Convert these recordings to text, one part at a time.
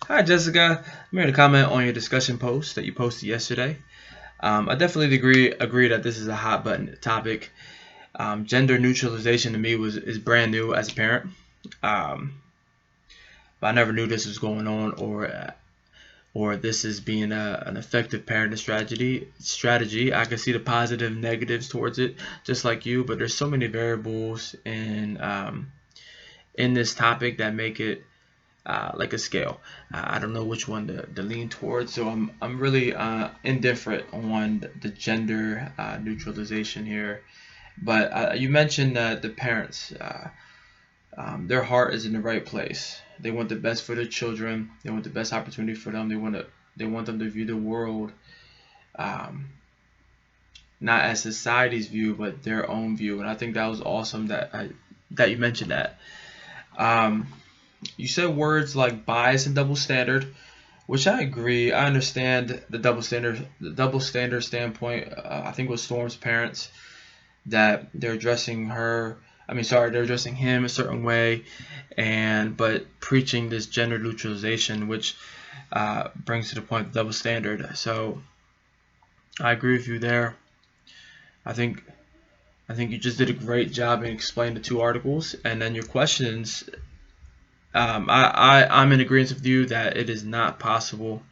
Hi, Jessica. I'm here to comment on your discussion post that you posted yesterday. I definitely agree that this is a hot button topic. Gender neutralization to me was is brand new as a parent, um, but I never knew this was going on or this is being an effective parenting strategy. I can see the positive, negatives towards it, just like you. But there's so many variables in this topic that make it like a scale. I don't know which one to lean towards, so I'm really indifferent on the gender neutralization here. But you mentioned the parents, their heart is in the right place. They want the best for their children. They want the best opportunity for them. They want them to view the world um, not as society's view, but their own view. And I think that was awesome that you mentioned that. Um, you said words like bias and double standard, which I agree. I understand the double standard standpoint. I think with Storm's parents that they're addressing her. I mean, sorry, they're addressing him a certain way, and but preaching this gender neutralization, which brings to the point the double standard. So I agree with you there. I think I think you just did a great job in explaining the two articles, and then your questions. I'm in agreement with you that it is not possible.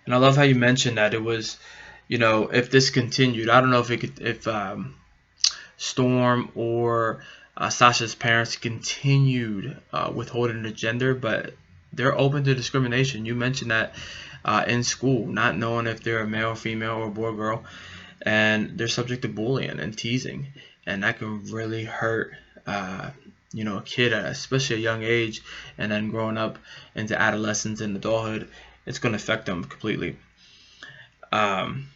And I love how you mentioned that it was, if this continued, I don't know if Storm or Sasha's parents continued withholding the gender, but they're open to discrimination. You mentioned that in school, not knowing if they're a male, female, or boy, girl, and they're subject to bullying and teasing, and that can really hurt. A kid at especially a young age, and then growing up into adolescence and adulthood, it's going to affect them completely. Um,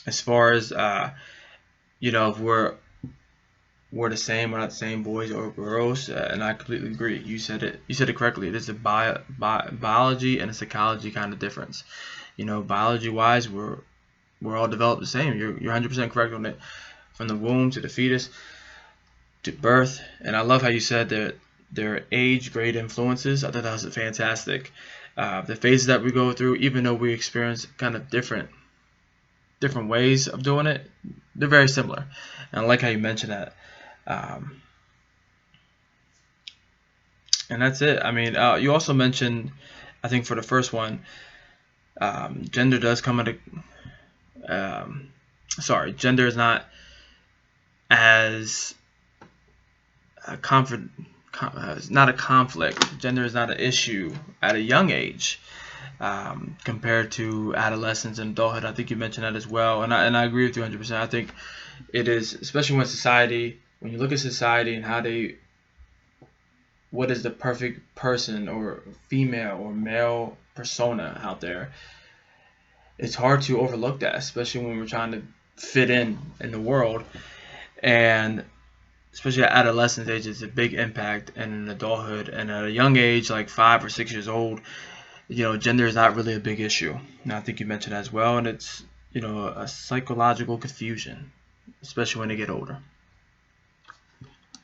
as far as if we're the same, we're not the same boys or girls, and I completely agree. You said it correctly. It is a biology and a psychology kind of difference. Biology wise, we're all developed the same. You're 100% correct on it. From the womb to the fetus to birth, and I love how you said that their age grade influences. I thought that was fantastic. The phases that we go through, even though we experience kind of different ways of doing it, they're very similar. And I like how you mentioned that. Um, and that's it. I mean, you also mentioned, I think for the first one, gender does come at a. Gender is not as a it's not a conflict. Gender is not an issue at a young age compared to adolescence and adulthood. I think you mentioned that as well, and I agree with you 100%. I think it is, especially when you look at society and what is the perfect person or female or male persona out there, it's hard to overlook that, especially when we're trying to fit in the world, and especially at adolescence age, it's a big impact, and in adulthood, and at a young age, like 5 or 6 years old, gender is not really a big issue. And I think you mentioned that as well, and it's a psychological confusion, especially when they get older.